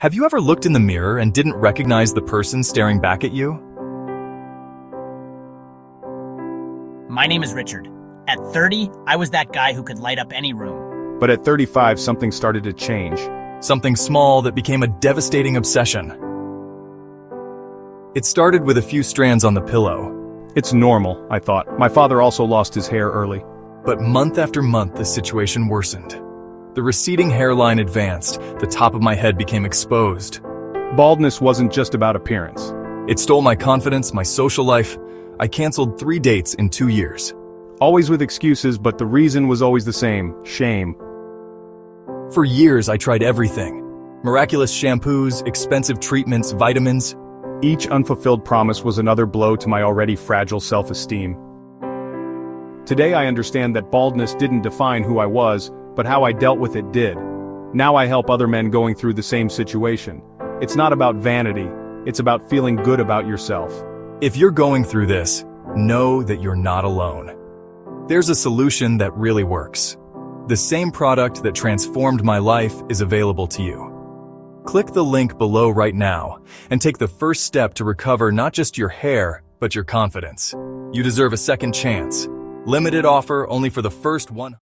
Have you ever looked in the mirror and didn't recognize the person staring back at you? My name is Richard. At 30, I was that guy who could light up any room. But at 35, something started to change. Something small that became a devastating obsession. It started with a few strands on the pillow. It's normal, I thought. My father also lost his hair early. But month after month, the situation worsened. The receding hairline advanced, the top of my head became exposed. Baldness wasn't just about appearance. It stole my confidence, my social life. I canceled 3 dates in 2 years. Always with excuses, but the reason was always the same: shame. For years, I tried everything. Miraculous shampoos, expensive treatments, vitamins. Each unfulfilled promise was another blow to my already fragile self-esteem. Today I understand that baldness didn't define who I was, but how I dealt with it did. Now I help other men going through the same situation. It's not about vanity, it's about feeling good about yourself. If you're going through this, know that you're not alone. There's a solution that really works. The same product that transformed my life is available to you. Click the link below right now and take the first step to recover not just your hair, but your confidence. You deserve a second chance. Limited offer only for the first one.